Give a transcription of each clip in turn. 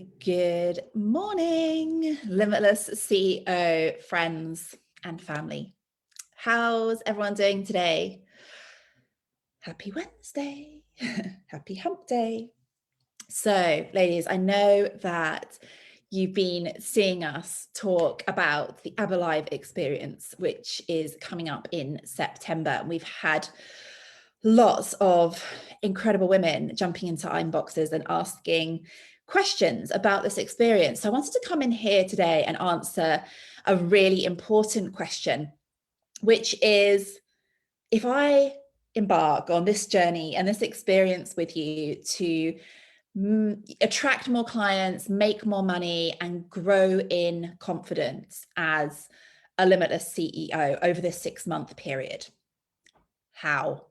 Good morning, Limitless CEO friends and family. How's everyone doing today? Happy Wednesday. Happy hump day. So, ladies, I know that you've been seeing us talk about the ABBA experience, which is coming up in September. And we've had lots of incredible women jumping into inboxes and asking questions about this experience. So I wanted to come in here today and answer a really important question, which is, if I embark on this journey and this experience with you to attract more clients, make more money, and grow in confidence as a Limitless CEO over this 6-month period, how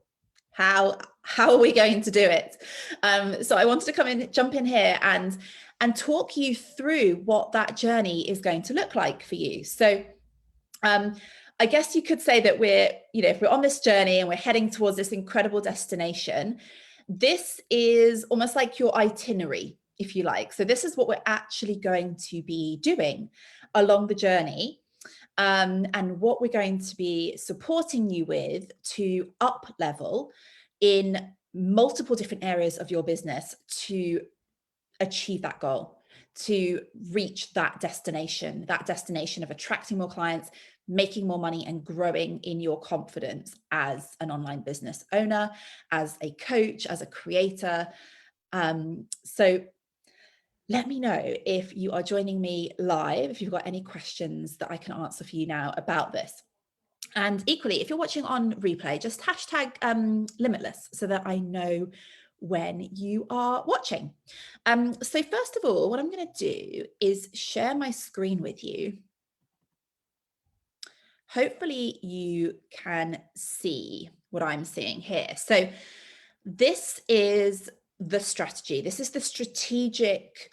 are we going to do it? So I wanted to jump in here and talk you through what that journey is going to look like for you. So I guess you could say that if we're on this journey and we're heading towards this incredible destination, this is almost like your itinerary, if you like. So this is what we're actually going to be doing along the journey. And what we're going to be supporting you with to up level in multiple different areas of your business to achieve that goal, to reach that destination of attracting more clients, making more money, and growing in your confidence as an online business owner, as a coach, as a creator. So let me know if you are joining me live, if you've got any questions that I can answer for you now about this. And equally, if you're watching on replay, just hashtag Limitless so that I know when you are watching. So first of all, what I'm going to do is share my screen with you. Hopefully you can see what I'm seeing here. So this is the strategy. This is the strategic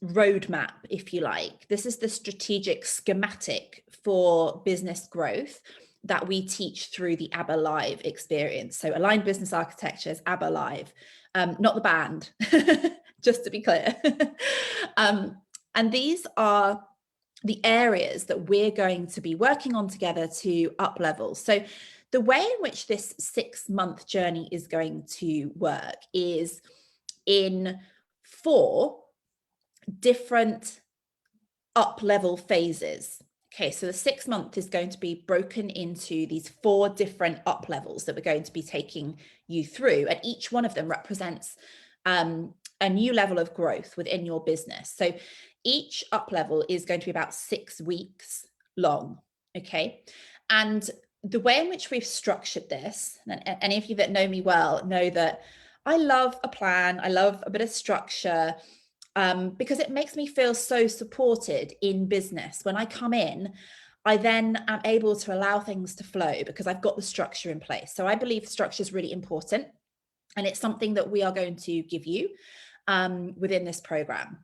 roadmap, if you like. This is the strategic schematic for business growth that we teach through the ABBA Live experience. So Aligned Business Architecture is ABBA Live, not the band, just to be clear. And these are the areas that we're going to be working on together to up level. So the way in which this 6-month journey is going to work is in 4 different up level phases. Okay, so the 6-month is going to be broken into these 4 different up levels that we're going to be taking you through, and each one of them represents a new level of growth within your business. So each up level is going to be about 6 weeks long. Okay, and the way in which we've structured this, and any of you that know me well know that I love a plan, I love a bit of structure, because it makes me feel so supported in business. When I come in, I then am able to allow things to flow because I've got the structure in place. So I believe structure is really important, and it's something that we are going to give you within this program.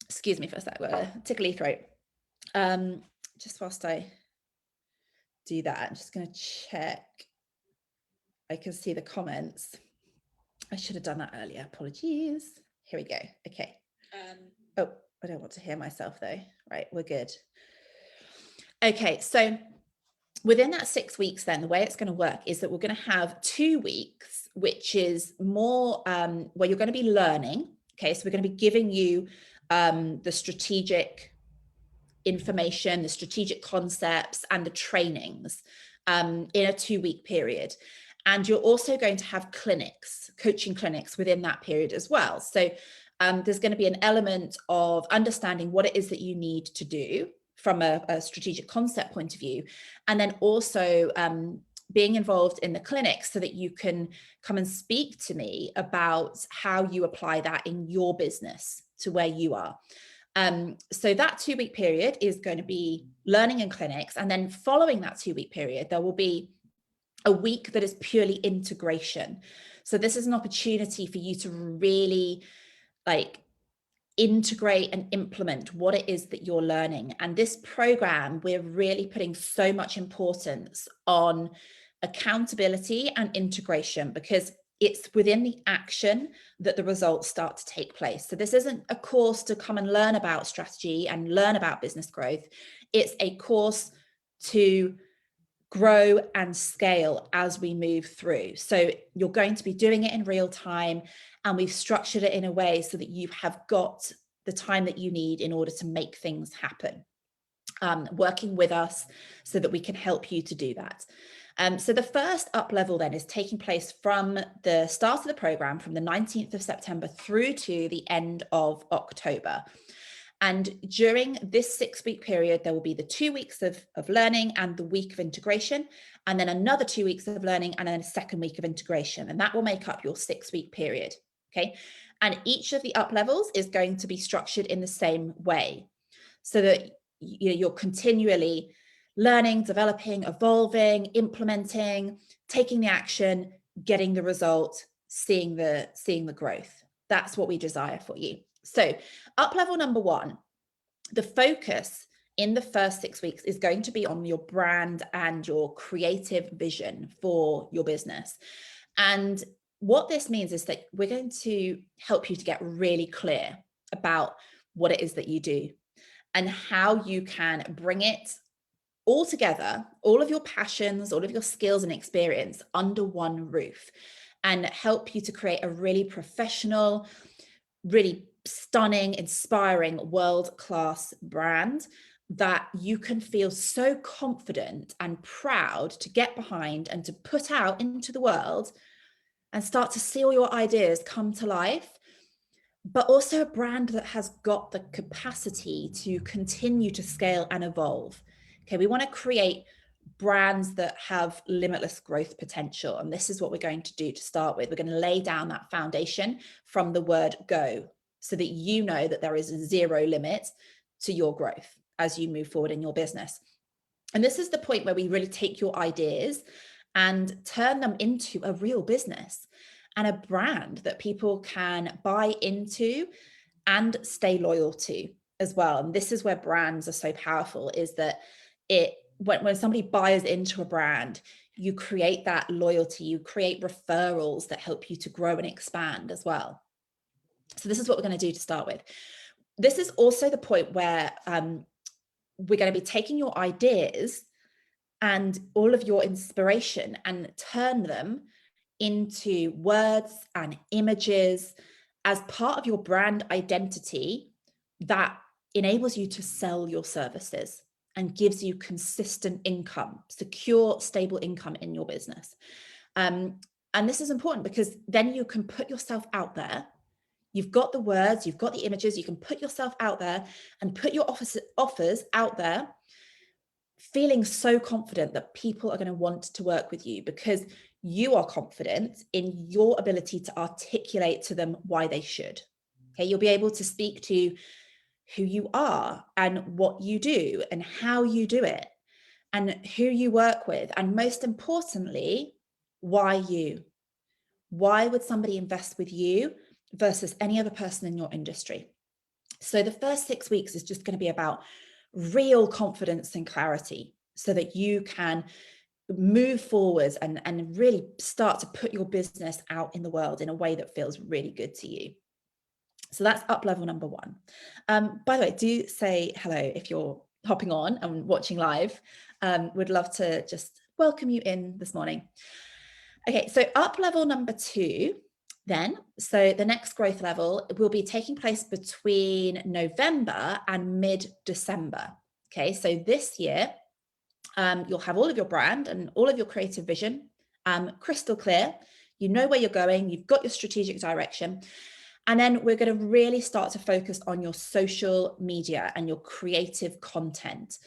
Excuse me for a sec, I've got a tickly throat. Just whilst I do that, I'm just going to check. I can see the comments. I should have done that earlier. Apologies. Here we go. Okay. Oh, I don't want to hear myself though. Right, we're good. Okay, so within that 6 weeks, then the way it's going to work is that we're going to have 2 weeks, which is more where you're going to be learning. Okay, so we're going to be giving you the strategic information, the strategic concepts, and the trainings in a 2-week period. And you're also going to have clinics, coaching clinics within that period as well. So there's going to be an element of understanding what it is that you need to do from a strategic concept point of view, and then also being involved in the clinics so that you can come and speak to me about how you apply that in your business to where you are. So that 2-week period is going to be learning and clinics. And then following that 2-week period, there will be a week that is purely integration. So this is an opportunity for you to really integrate and implement what it is that you're learning. And this program, we're really putting so much importance on accountability and integration, because It's within the action that the results start to take place. So this isn't a course to come and learn about strategy and learn about business growth. It's a course to grow and scale as we move through. So you're going to be doing it in real time, and we've structured it in a way so that you have got the time that you need in order to make things happen. Working with us so that we can help you to do that. So the first up level then is taking place from the start of the program, from the 19th of September through to the end of October. And during this 6-week period, there will be the 2 weeks of learning and the week of integration, and then another 2 weeks of learning and then a second week of integration. And that will make up your 6-week period. Okay. And each of the up levels is going to be structured in the same way, so that you're continually learning, developing, evolving, implementing, taking the action, getting the result, seeing the growth. That's what we desire for you. So up level number 1, the focus in the first 6 weeks is going to be on your brand and your creative vision for your business. And what this means is that we're going to help you to get really clear about what it is that you do and how you can bring it all together, all of your passions, all of your skills and experience under one roof, and help you to create a really professional, really stunning, inspiring, world-class brand that you can feel so confident and proud to get behind and to put out into the world and start to see all your ideas come to life, but also a brand that has got the capacity to continue to scale and evolve. Okay, we want to create brands that have limitless growth potential. And this is what we're going to do to start with. We're going to lay down that foundation from the word go, so that you know that there is zero limit to your growth as you move forward in your business. And this is the point where we really take your ideas and turn them into a real business and a brand that people can buy into and stay loyal to as well. And this is where brands are so powerful, is that when somebody buys into a brand, you create that loyalty, you create referrals that help you to grow and expand as well. So this is what we're going to do to start with. This is also the point where we're going to be taking your ideas and all of your inspiration and turn them into words and images as part of your brand identity that enables you to sell your services and gives you consistent income, secure, stable income in your business. And this is important because then you can put yourself out there. You've got the words, you've got the images, you can put yourself out there and put your offers out there, feeling so confident that people are going to want to work with you because you are confident in your ability to articulate to them why they should. Okay, you'll be able to speak to who you are and what you do and how you do it and who you work with, and most importantly, why you. Why would somebody invest with you versus any other person in your industry? So the first 6 weeks is just going to be about real confidence and clarity so that you can move forwards and really start to put your business out in the world in a way that feels really good to you. So that's up level number 1. By the way, do say hello if you're hopping on and watching live. Would love to just welcome you in this morning. Okay, so up level number 2 then. So the next growth level will be taking place between November and mid-December. Okay, so this year, you'll have all of your brand and all of your creative vision crystal clear. You know where you're going, you've got your strategic direction. And then we're going to really start to focus on your social media and your creative content,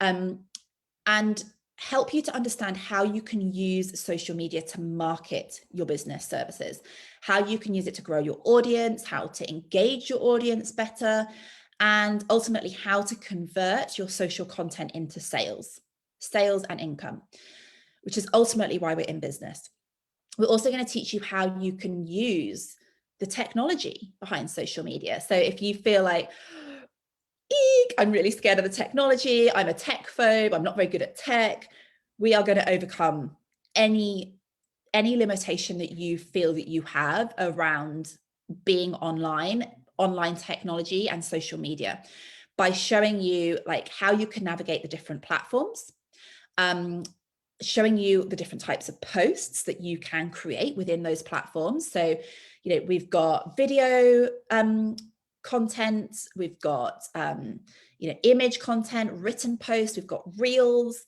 and help you to understand how you can use social media to market your business services, how you can use it to grow your audience, how to engage your audience better, and ultimately how to convert your social content into sales and income, which is ultimately why we're in business. We're also going to teach you how you can use the technology behind social media. So if you feel like, eek, I'm really scared of the technology, I'm a tech phobe, I'm not very good at tech, we are going to overcome any any limitation that you feel that you have around being online technology and social media, by showing you like how you can navigate the different platforms, showing you the different types of posts that you can create within those platforms. So, we've got video content, we've got image content, written posts, we've got reels,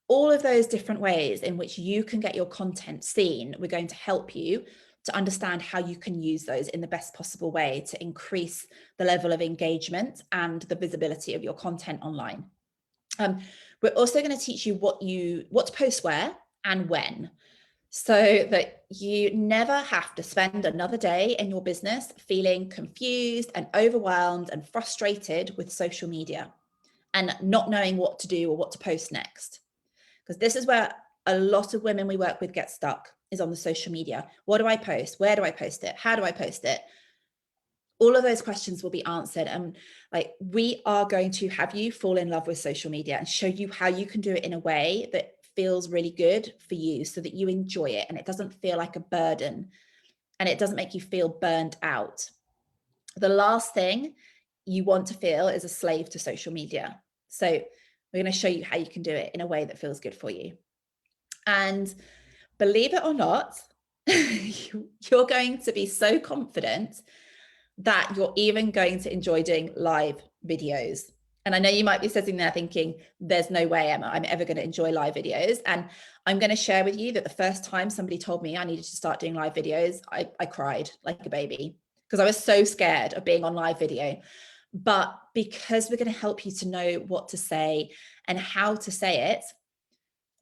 all of those different ways in which you can get your content seen. We're going to help you to understand how you can use those in the best possible way to increase the level of engagement and the visibility of your content online. We're also going to teach you what to post where and when, so that you never have to spend another day in your business feeling confused and overwhelmed and frustrated with social media and not knowing what to do or what to post next. Because this is where a lot of women we work with get stuck, is on the social media. What do I post? Where do I post it? How do I post it? All of those questions will be answered. And we are going to have you fall in love with social media and show you how you can do it in a way that feels really good for you, so that you enjoy it and it doesn't feel like a burden and it doesn't make you feel burned out. The last thing you want to feel is a slave to social media. So we're going to show you how you can do it in a way that feels good for you. And believe it or not, you're going to be so confident that you're even going to enjoy doing live videos. And I know you might be sitting there thinking, there's no way, Emma, I'm ever going to enjoy live videos. And I'm going to share with you that the first time somebody told me I needed to start doing live videos, I cried like a baby, because I was so scared of being on live video. But because we're going to help you to know what to say and how to say it,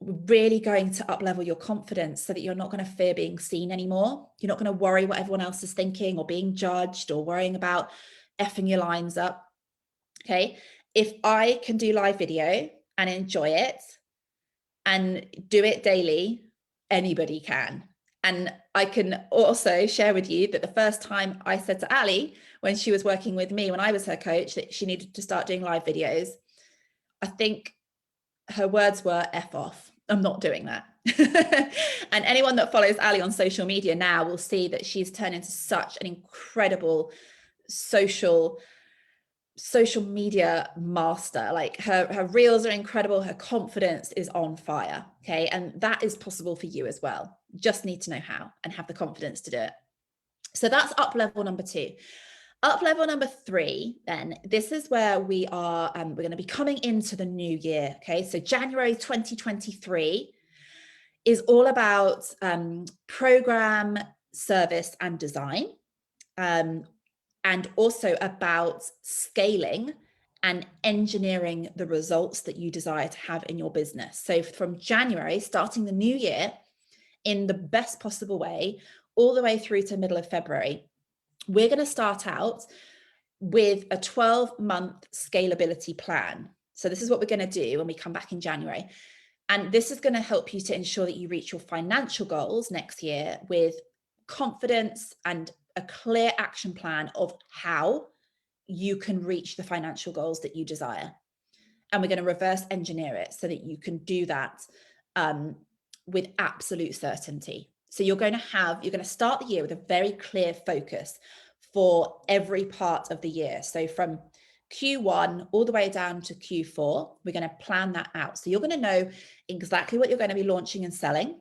we're really going to up-level your confidence so that you're not going to fear being seen anymore. You're not going to worry what everyone else is thinking or being judged or worrying about effing your lines up. Okay. If I can do live video and enjoy it and do it daily, anybody can. And I can also share with you that the first time I said to Ali, when she was working with me, when I was her coach, that she needed to start doing live videos, I think her words were F off. I'm not doing that. And anyone that follows Ali on social media now will see that she's turned into such an incredible social media master. Like her reels are incredible. Her confidence is on fire. Okay. And that is possible for you as well. Just need to know how and have the confidence to do it. So that's up level number 2. Up level number 3, then, this is where we are, we're going to be coming into the new year. Okay. So January 2023 is all about program, service, and design. And also about scaling and engineering the results that you desire to have in your business. So from January, starting the new year in the best possible way, all the way through to middle of February, we're going to start out with a 12-month scalability plan. So this is what we're going to do when we come back in January. And this is going to help you to ensure that you reach your financial goals next year with confidence and a clear action plan of how you can reach the financial goals that you desire. And we're going to reverse engineer it so that you can do that with absolute certainty. So you're going to start the year with a very clear focus for every part of the year. So from Q1 all the way down to Q4, we're going to plan that out. So you're going to know exactly what you're going to be launching and selling,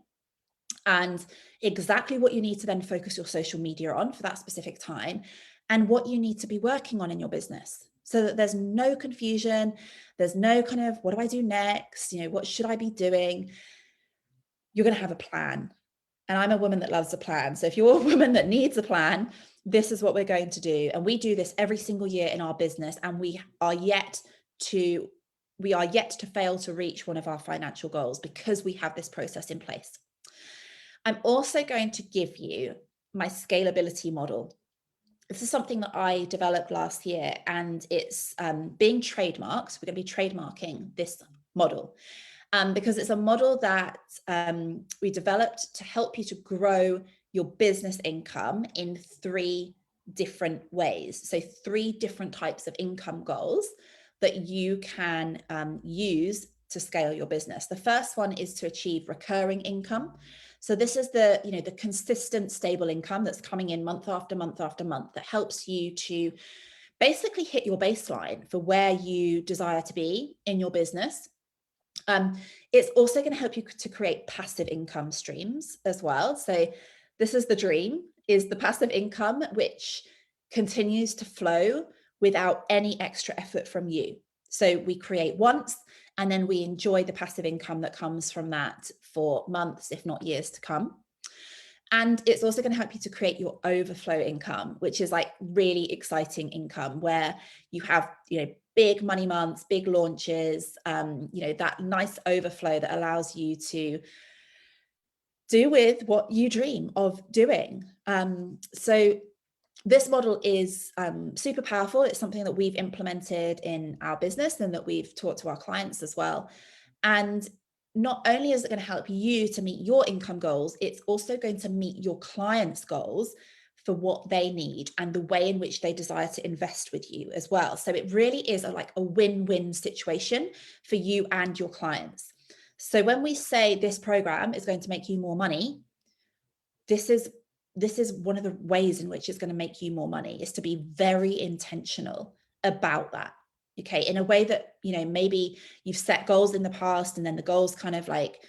and exactly what you need to then focus your social media on for that specific time, and what you need to be working on in your business, so that there's no confusion. There's no kind of, what do I do next? What should I be doing? You're going to have a plan. And I'm a woman that loves a plan. So if you're a woman that needs a plan, this is what we're going to do. And we do this every single year in our business. And we are yet to fail to reach one of our financial goals because we have this process in place. I'm also going to give you my scalability model. This is something that I developed last year, and it's being trademarked. We're going to be trademarking this model because it's a model that we developed to help you to grow your business income in 3 different ways. So 3 different types of income goals that you can use to scale your business. The first one is to achieve recurring income. So this is the, the consistent stable income that's coming in month after month after month that helps you to basically hit your baseline for where you desire to be in your business. It's also going to help you to create passive income streams as well. So this is the dream, is the passive income, which continues to flow without any extra effort from you. So we create once, and then we enjoy the passive income that comes from that for months, if not years to come. And it's also going to help you to create your overflow income, which is like really exciting income where you have, big money months, big launches, that nice overflow that allows you to do with what you dream of doing. So this model is super powerful. It's something that we've implemented in our business and that we've taught to our clients as well. And not only is it going to help you to meet your income goals, it's also going to meet your clients' goals for what they need and the way in which they desire to invest with you as well. So it really is a win-win situation for you and your clients. So when we say this program is going to make you more money, this is one of the ways in which it's going to make you more money, is to be very intentional about that. Okay, in a way that, maybe you've set goals in the past and then the goals kind of like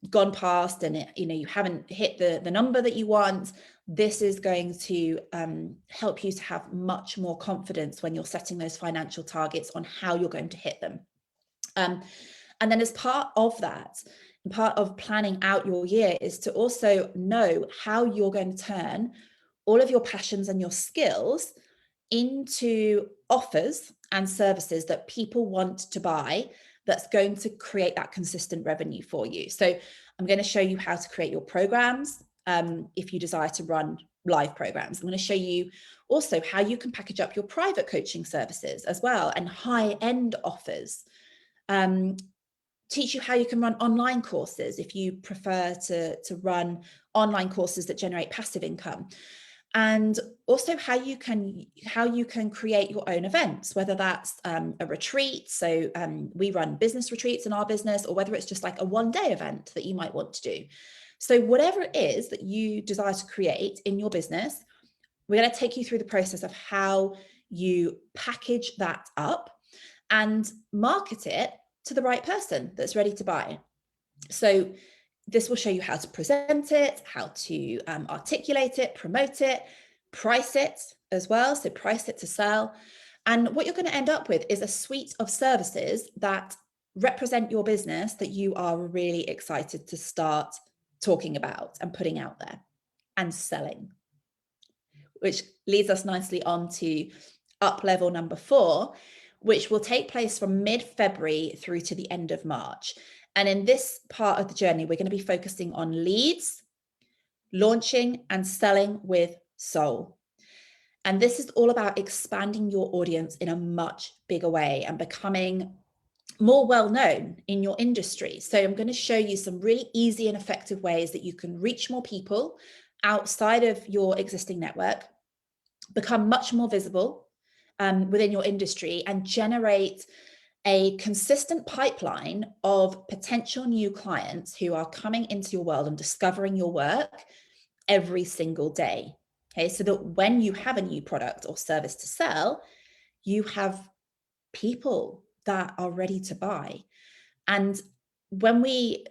gone past and you haven't hit the number that you want. This is going to help you to have much more confidence when you're setting those financial targets on how you're going to hit them. And then as part of that, part of planning out your year is to also know how you're going to turn all of your passions and your skills into offers and services that people want to buy, that's going to create that consistent revenue for you. So I'm going to show you how to create your programs if you desire to run live programs. I'm going to show you also how you can package up your private coaching services as well and high-end offers. Teach you how you can run online courses if you prefer to run online courses that generate passive income. And also how you can create your own events, whether that's a retreat. So we run business retreats in our business, or whether it's just like a one-day event that you might want to do. So whatever it is that you desire to create in your business, we're going to take you through the process of how you package that up and market it to the right person that's ready to buy. So this will show you how to present it, how to articulate it, promote it, price it as well. So price it to sell. And what you're going to end up with is a suite of services that represent your business that you are really excited to start talking about and putting out there and selling. Which leads us nicely on to up level number 4, which will take place from mid-February through to the end of March. And in this part of the journey, we're going to be focusing on leads, launching, and selling with soul. And this is all about expanding your audience in a much bigger way and becoming more well-known in your industry. So I'm going to show you some really easy and effective ways that you can reach more people outside of your existing network, become much more visible within your industry, and generate a consistent pipeline of potential new clients who are coming into your world and discovering your work every single day. Okay, so that when you have a new product or service to sell, you have people that are ready to buy. And when we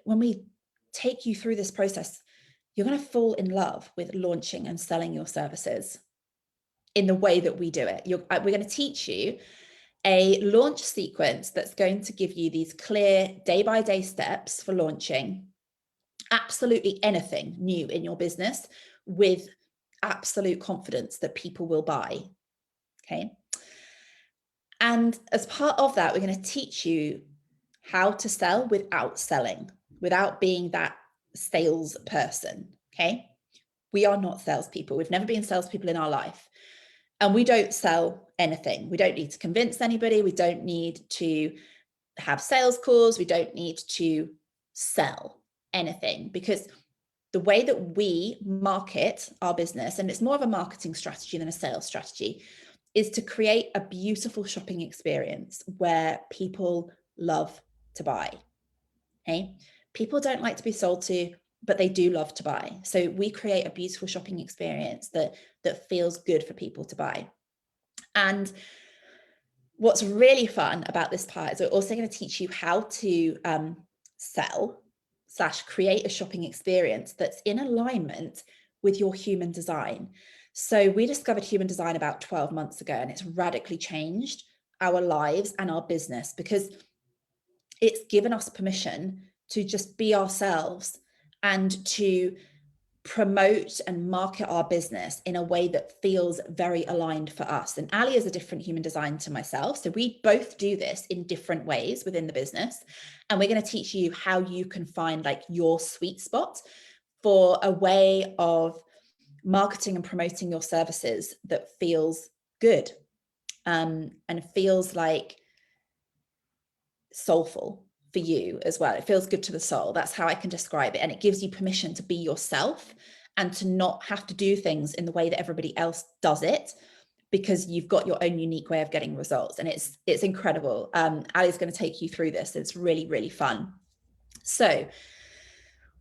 take you through this process, you're going to fall in love with launching and selling your services in the way that we do it. We're going to teach you a launch sequence that's going to give you these clear day-by-day steps for launching absolutely anything new in your business with absolute confidence that people will buy. Okay. And as part of that, we're going to teach you how to sell without selling, without being that salesperson. Okay. We are not salespeople. We've never been salespeople in our life. And we don't sell anything. We don't need to convince anybody. We don't need to have sales calls. We don't need to sell anything, because the way that we market our business, and it's more of a marketing strategy than a sales strategy, is to create a beautiful shopping experience where people love to buy. Okay? People don't like to be sold to. but they do love to buy. So we create a beautiful shopping experience that feels good for people to buy. And what's really fun about this part is we're also going to teach you how to sell/create a shopping experience that's in alignment with your human design. So we discovered human design about 12 months ago, and it's radically changed our lives and our business because it's given us permission to just be ourselves and to promote and market our business in a way that feels very aligned for us. And Ali is a different human design to myself. So we both do this in different ways within the business. And we're going to teach you how you can find like your sweet spot for a way of marketing and promoting your services that feels good and feels like soulful for you as well. It feels good to the soul. That's how I can describe it. And it gives you permission to be yourself and to not have to do things in the way that everybody else does it, because you've got your own unique way of getting results. And it's incredible. Ali's going to take you through this. It's really, really fun. So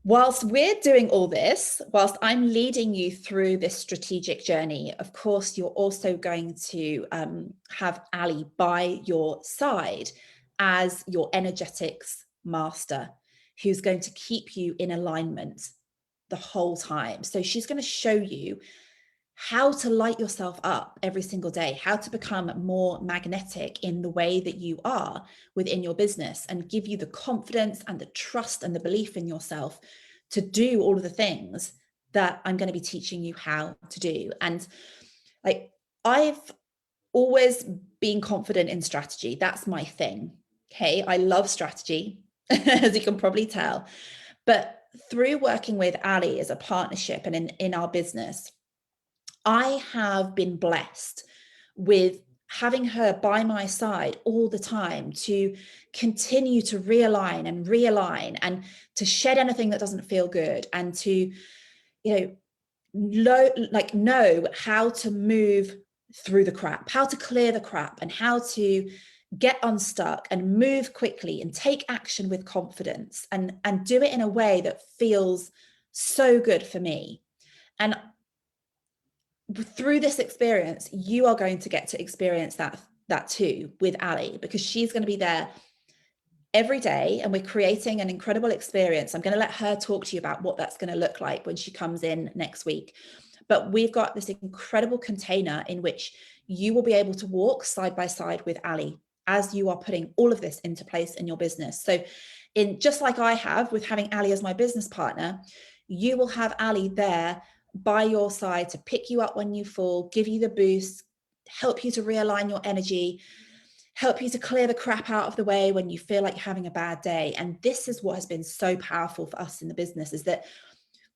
whilst we're doing all this, whilst I'm leading you through this strategic journey, of course, you're also going to have Ali by your side as your energetics master, who's going to keep you in alignment the whole time. So she's going to show you how to light yourself up every single day, how to become more magnetic in the way that you are within your business, and give you the confidence and the trust and the belief in yourself to do all of the things that I'm going to be teaching you how to do. And like, I've always been confident in strategy. That's my thing. Okay. I love strategy, as you can probably tell. But through working with Ali as a partnership and in our business, I have been blessed with having her by my side all the time to continue to realign and to shed anything that doesn't feel good, and to, know how to move through the crap, how to clear the crap, and how to get unstuck and move quickly and take action with confidence and do it in a way that feels so good for me. And through this experience, you are going to get to experience that too with Ali, because she's going to be there every day, and we're creating an incredible experience. I'm going to let her talk to you about what that's going to look like when she comes in next week. But we've got this incredible container in which you will be able to walk side by side with Ali as you are putting all of this into place in your business. So just like I have with having Ali as my business partner, you will have Ali there by your side to pick you up when you fall, give you the boost, help you to realign your energy, help you to clear the crap out of the way when you feel like you're having a bad day. And this is what has been so powerful for us in the business, is that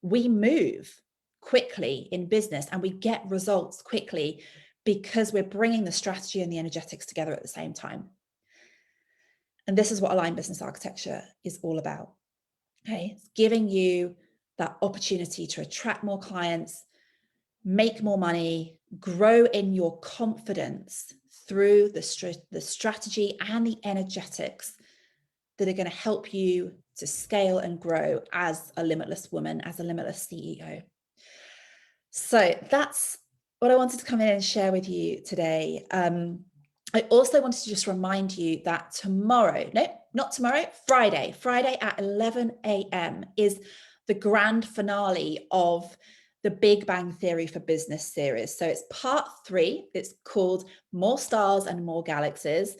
we move quickly in business and we get results quickly because we're bringing the strategy and the energetics together at the same time. And this is what aligned business architecture is all about. Okay, it's giving you that opportunity to attract more clients, make more money, grow in your confidence through the strategy and the energetics that are going to help you to scale and grow as a limitless woman, as a limitless CEO. So that's what I wanted to come in and share with you today. I also wanted to just remind you that Friday at 11 a.m. is the grand finale of the Big Bang Theory for Business series. So it's part 3. It's called More Stars and More Galaxies.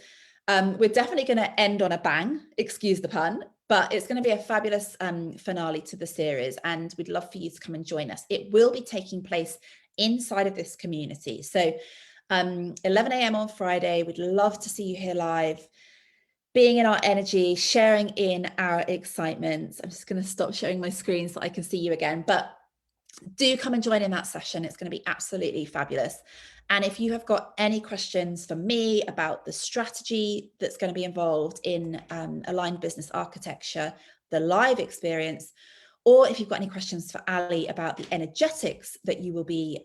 We're definitely going to end on a bang, excuse the pun, but it's going to be a fabulous finale to the series, and we'd love for you to come and join us. It will be taking place inside of this community. So 11 a.m. on Friday, we'd love to see you here live, being in our energy, sharing in our excitement. I'm just going to stop sharing my screen so I can see you again, but do come and join in that session. It's going to be absolutely fabulous. And if you have got any questions for me about the strategy that's going to be involved in aligned business architecture, the live experience, or if you've got any questions for Ali about the energetics that you will be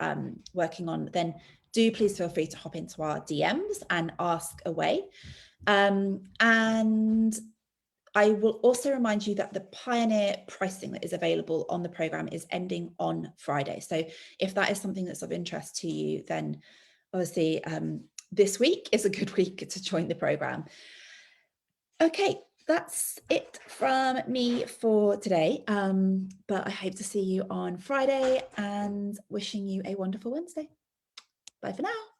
working on, then do please feel free to hop into our DMs and ask away. And I will also remind you that the Pioneer pricing that is available on the program is ending on Friday. So if that is something that's of interest to you, then obviously this week is a good week to join the program. Okay, that's it from me for today. But I hope to see you on Friday and wishing you a wonderful Wednesday. Bye for now.